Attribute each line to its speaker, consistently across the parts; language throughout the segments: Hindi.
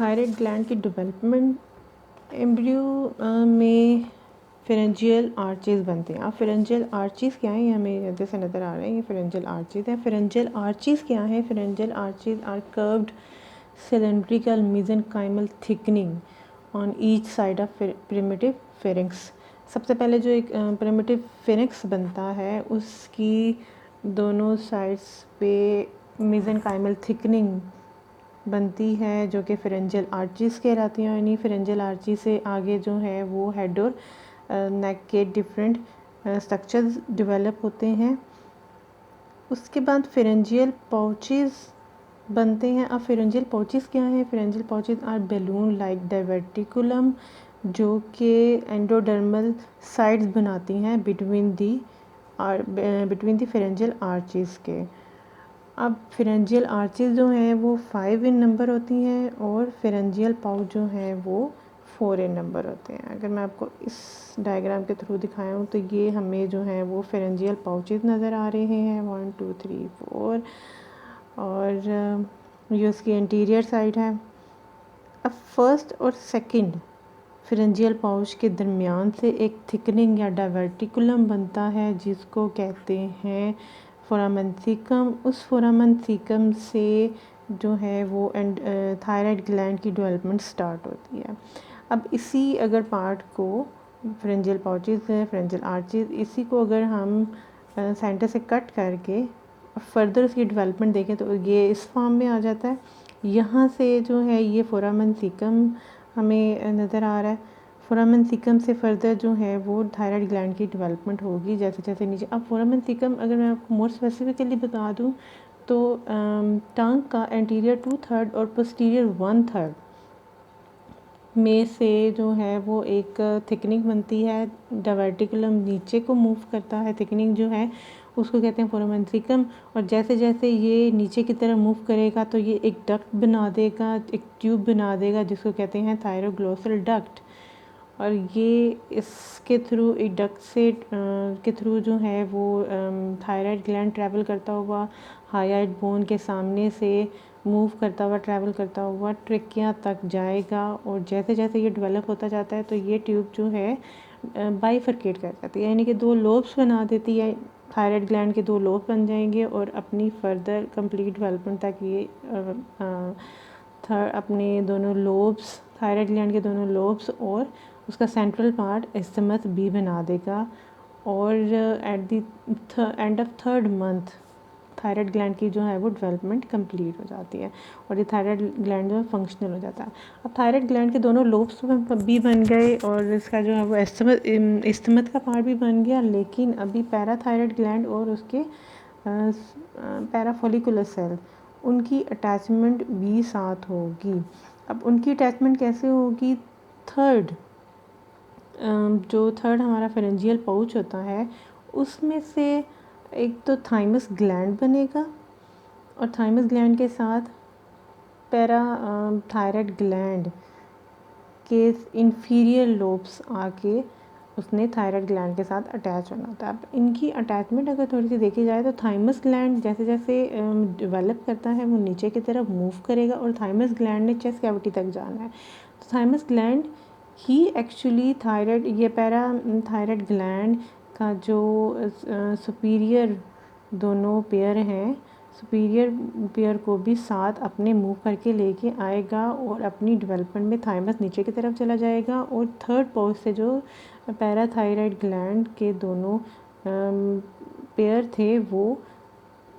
Speaker 1: थायराइड ग्लैंड की डेवलपमेंट एम्ब्रियो में फेरेंजियल आर्चेस बनते हैं। अब फेरेंजियल आर्चेस क्या हैं, ये हमें जैसे नज़र आ रहे हैं, ये फेरेंजियल आर्चेस हैं। फेरेंजियल आर्चेस क्या हैं? Pharyngeal arches are curved cylindrical mesenchymal thickening on each side of primitive pharynx. सबसे पहले जो एक प्रिमिटिव फेरिंक्स बनता है उसकी दोनों साइड्स पे मेसेनकाइमल थिकनिंग बनती है जो कि फेरेंजियल आर्चेस कहलाती हैं। यानी फेरेंजियल आर्चेस से आगे जो है वो हेड और नेक के डिफरेंट स्ट्रक्चर्स डेवलप होते हैं। उसके बाद फेरेंजियल पाउचेस बनते हैं। अब फेरेंजियल पाउचेस क्या हैं? Pharyngeal pouches are balloon like diverticulum जो कि एंडोडर्मल साइड्स बनाती हैं बिटवीन दी फेरेंजियल आर्चेस के। अब फेरेंजियल आर्चेस जो हैं वो 5 इन नंबर होती हैं और फेरेंजियल पाउच जो हैं वो 4 इन नंबर होते हैं। अगर मैं आपको इस डायग्राम के थ्रू दिखाया हूँ तो ये हमें जो है वो फेरेंजियल पाउचेस नज़र आ रहे हैं 1 2 3 4 और ये उसकी इंटीरियर साइड है। अब फर्स्ट और सेकंड फेरेंजियल पाउच के दरमियान से एक थिकनिंग या डाइवर्टिकुलम बनता है जिसको कहते हैं फोरामन थीकम। उस फोरामन थीकम से जो है वो थायराइड ग्लैंड की डेवलपमेंट स्टार्ट होती है। अब इसी अगर पार्ट को फेरेंजियल पाउचेस है, फेरेंजियल आर्चेस, इसी को अगर हम सेंटर से कट करके फर्दर उसकी डेवलपमेंट देखें तो ये इस फॉर्म में आ जाता है। यहाँ से जो है ये फोरामन थीकम हमें नज़र आ रहा है। फोरामन थीकम से फर्दर जो है वो थायराइड ग्लैंड की डेवलपमेंट होगी जैसे जैसे नीचे। अब फोरामन थीकम अगर मैं आपको मोर स्पेसिफिकली बता दूँ तो टंग का एंटीरियर 2/3 और पोस्टीरियर 1/3 में से जो है वो एक थिकनिंग बनती है। डाइवर्टिकुलम नीचे को मूव करता है, थिकनिंग जो है उसको कहते हैं फोरामन थीकम। और जैसे जैसे ये नीचे की तरफ मूव करेगा तो ये एक डक्ट बना देगा, एक ट्यूब बना देगा जिसको कहते हैं थायरोग्लोसल डक्ट। और ये इसके थ्रू एक डक्ट से के थ्रू जो है वो थायराइड ग्लैंड ट्रैवल करता हुआ हाइड बोन के सामने से मूव करता हुआ ट्रैवल करता हुआ ट्रेकिया तक जाएगा। और जैसे जैसे ये डेवलप होता जाता है तो ये ट्यूब जो है बाइफरकेट कर जाती है, यानी कि 2 लोब्स बना देती है। थायराइड ग्लैंड के 2 लोब बन जाएंगे और अपनी फर्दर कंप्लीट डेवलपमेंट तक ये अपने दोनों लोब्स, थायराइड ग्लैंड के दोनों लोब्स और उसका सेंट्रल पार्ट इस्थमस बी बना देगा। और at the end of 3rd month thyroid gland की जो है वो डेवलपमेंट कंप्लीट हो जाती है और ये थायराइड ग्लैंड जो है फंक्शनल हो जाता है। अब थायराइड ग्लैंड के दोनों लोब्स भी बन गए और इसका जो है वो इस्थमस का पार्ट भी बन गया, लेकिन अभी पैराथायराइड ग्लैंड और उसके पैराफोलिकुलर सेल उनकी अटैचमेंट भी साथ होगी। अब उनकी अटैचमेंट कैसे होगी? जो थर्ड हमारा फेरेंजियल पाउच होता है उसमें से एक तो थाइमस ग्लैंड बनेगा और थाइमस ग्लैंड के साथ पैरा थायराइड ग्लैंड के इंफीरियर लोब्स आके उसने थायराइड ग्लैंड के साथ अटैच होना होता है। अब इनकी अटैचमेंट अगर थोड़ी सी देखी जाए तो थाइमस ग्लैंड जैसे जैसे डेवलप करता है वो नीचे की तरफ मूव करेगा और थाइमस ग्लैंड ने चेस्ट कैविटी तक जाना है। तो थाइमस ग्लैंड ही एक्चुअली थायराइड, ये पैरा थायराइड ग्लैंड का जो सुपीरियर दोनों पेयर हैं, सुपीरियर पेयर को भी साथ अपने मूव करके लेके आएगा और अपनी डेवलपमेंट में थाइमस नीचे की तरफ चला जाएगा। और थर्ड पाउच से जो पैराथायराइड ग्लैंड के दोनों पेयर थे वो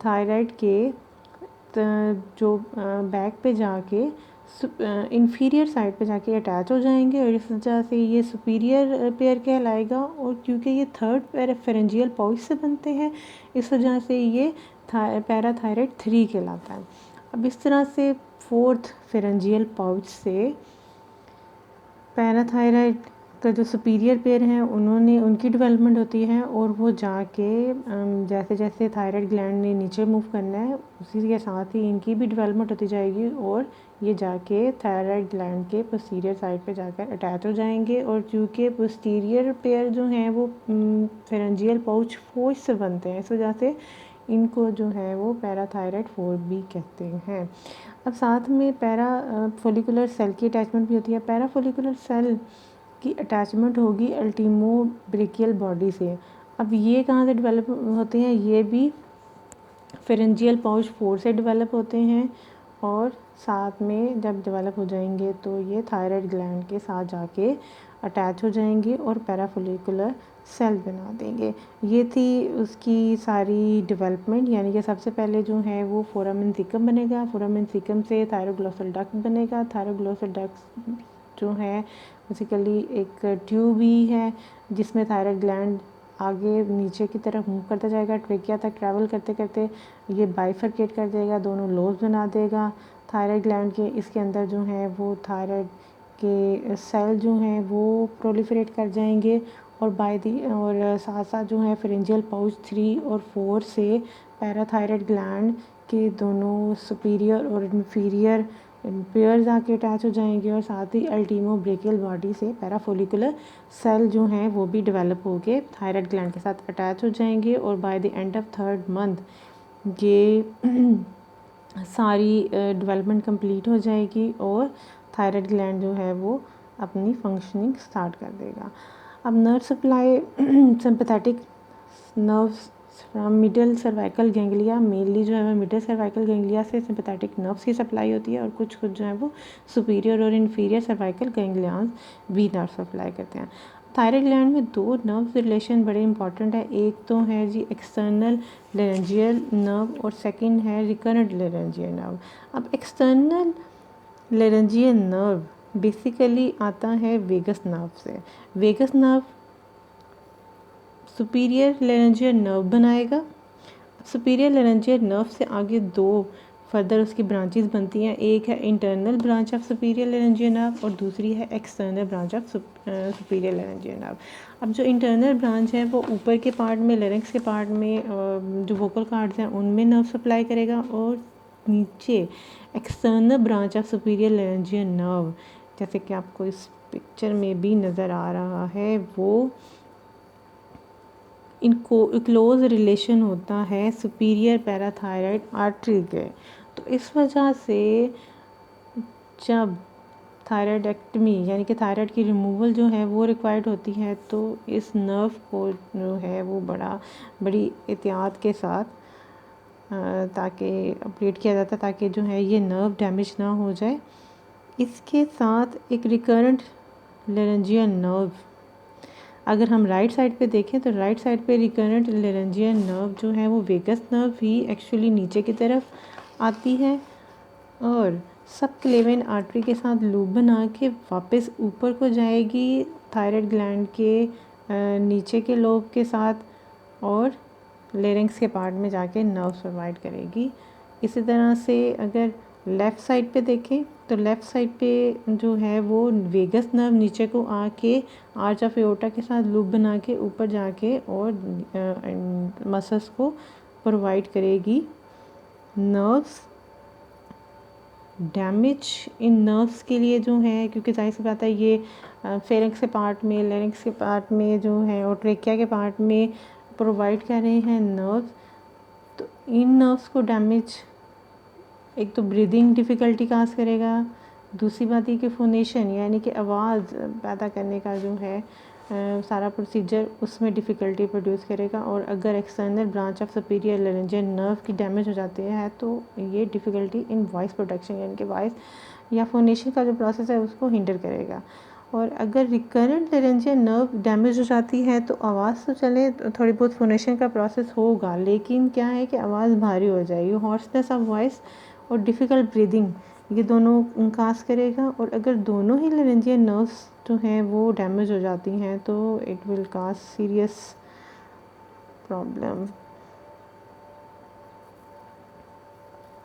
Speaker 1: थायराइड के जो बैक पे जाके इंफीरियर साइड पे जाके अटैच हो जाएंगे और इस वजह से ये सुपीरियर पेयर कहलाएगा। और क्योंकि ये थर्ड फेरेंजियल पाउच से बनते हैं इस वजह से ये पैराथायराइड 3 कहलाता है। अब इस तरह से फोर्थ फेरेंजियल पाउच से पैराथायराइड का जो सुपीरियर पेयर हैं उनकी डेवलपमेंट होती है और वो जाके जैसे जैसे थायराइड ग्लैंड ने नीचे मूव करना है उसी के साथ ही इनकी भी डेवलपमेंट होती जाएगी और ये जाके थायराइड ग्लैंड के पोस्टीरियर साइड पे जाकर अटैच हो जाएंगे। और चूँकि पोस्टीरियर पेयर जो हैं वो फेरेंजियल पाउच फोर्स से बनते हैं इस वजह से इनको जो है वो पैराथायराइड 4 भी कहते हैं। अब साथ में फोलिकुलर सेल की अटैचमेंट भी होती है। पैराफोलिकुलर सेल की अटैचमेंट होगी अल्टीमोब्रेकियल बॉडी से। अब ये कहाँ से डेवलप होते हैं? ये भी फेरेंजियल पाउच 4 से डेवलप होते हैं और साथ में जब डेवलप हो जाएंगे तो ये थायराइड ग्लैंड के साथ जाके अटैच हो जाएंगे और पैराफोलिकुलर सेल बना देंगे। ये थी उसकी सारी डेवलपमेंट, यानी कि सबसे पहले जो है वो फोरामेन सीकम बनेगा, फोरामेन सीकम से थायरोग्लोसल डक्ट बनेगा। थायरोग्लोसल डक्ट जो है बेसिकली एक ट्यूब ही है जिसमें थायराइड ग्लैंड आगे नीचे की तरफ मूव करता जाएगा, ट्रेकिया तक ट्रैवल करते करते ये बाइफरकेट कर देगा, दोनों लोब्स बना देगा थायराइड ग्लैंड के। इसके अंदर जो है वो थायराइड के सेल जो हैं वो प्रोलिफरेट कर जाएंगे और और साथ साथ जो है फेरेंजियल पाउच 3 और 4 से पैराथायराइड ग्लैंड के दोनों सुपीरियर और इन्फीरियर पेयर्स आके अटैच हो जाएंगे और साथ ही अल्टीमोब्रेकियल बॉडी से पैराफोलिकुलर सेल जो हैं वो भी डेवलप होके थायराइड ग्लैंड के साथ अटैच हो जाएंगे और by the end of 3rd month ये सारी डेवलपमेंट कंप्लीट हो जाएगी और थायराइड ग्लैंड जो है वो अपनी फंक्शनिंग स्टार्ट कर देगा। अब nerve supply sympathetic nerves from middle cervical ganglia, mainly जो है वो मिडल सर्वाइकल गैंग्लिया से सिंपैथेटिक नर्व्स की सप्लाई होती है और कुछ जो है वो सुपीरियर और इन्फीरियर सर्वाइकल गैंग्लियाज भी नर्व सप्लाई करते हैं। थायराइड ग्लैंड में 2 नर्व रिलेशन बड़े इंपॉर्टेंट है। एक तो है जी एक्सटर्नल लेरेंजियल नर्व और सेकंड है रिकरेंट लेरेंजियल नर्व। अब एक्सटर्नल लेरेंजियल नर्व बेसिकली आता है वेगस नर्व से। Vagus nerve superior laryngeal nerve बनाएगा। सुपीरियर लेरेंजियल नर्व से आगे 2 फर्दर उसकी ब्रांचेस बनती हैं। एक है internal branch of superior laryngeal nerve और दूसरी है external branch of superior laryngeal nerve. अब जो इंटरनल ब्रांच है वो ऊपर के पार्ट में, लेरिंक्स के पार्ट में जो वोकल कार्ड्स हैं उनमें नर्व सप्लाई करेगा और नीचे external branch of superior laryngeal nerve, जैसे कि आपको इस पिक्चर में भी नज़र आ रहा है, वो इनको क्लोज रिलेशन होता है सुपीरियर पैराथायराइड आर्टरी के। तो इस वजह से जब थायराइडेक्टमी यानी कि थायराइड की रिमूवल जो है वो रिक्वायर्ड होती है तो इस नर्व को जो है वो बड़ी एहतियात के साथ ताकि ऑपरेट किया जाता है ताकि जो है ये नर्व डैमेज ना हो जाए। इसके साथ एक रिकरेंट लेरेंजियल नर्व, अगर हम राइट साइड पे देखें तो राइट साइड पे रिकरेंट लेरेंजियल नर्व जो है वो वेगस नर्व ही एक्चुअली नीचे की तरफ आती है और सब क्लेवेन आर्टरी के साथ लूप बना के वापस ऊपर को जाएगी थायराइड ग्लैंड के नीचे के लोब के साथ और लेरिंक्स के पार्ट में जाके नर्व प्रोवाइड करेगी। इसी तरह से अगर लेफ़्ट साइड पे देखें तो लेफ़्ट साइड पे जो है वो वेगस नर्व नीचे को आके आर्च ऑफ एओर्टा के साथ लूप बना के ऊपर जाके और मसल्स को प्रोवाइड करेगी। नर्व्स डैमेज इन नर्व्स के लिए जो है, क्योंकि जाहिर सी बात है ये फेरिंक्स के पार्ट में, लेरिंक्स के पार्ट में जो है और ट्रेकिया के पार्ट में प्रोवाइड कर रहे हैं नर्व्स, तो इन नर्व्स को डैमेज एक तो ब्रीदिंग डिफ़िकल्टी काज करेगा, दूसरी बात ये कि फोनेशन यानी कि आवाज़ पैदा करने का जो है सारा प्रोसीजर उसमें डिफ़िकल्टी प्रोड्यूस करेगा। और अगर external branch of superior laryngeal nerve की डैमेज हो जाती है तो ये डिफ़िकल्टी इन वॉइस प्रोडक्शन यानी कि वॉइस या फोनेशन का जो प्रोसेस है उसको हिंडर करेगा। और अगर रिकरेंट लेरेंजियल नर्व डैमेज हो जाती है तो आवाज़ तो चले, थोड़ी बहुत फोनेशन का प्रोसेस होगा, लेकिन क्या है कि आवाज़ भारी हो जाएगी, हॉर्सनेस ऑफ वॉइस और डिफ़िकल्ट ब्रीदिंग ये दोनों काज करेगा। और अगर दोनों ही लेरेंजियल नर्व्स जो हैं वो डैमेज हो जाती हैं तो it will cause serious problem.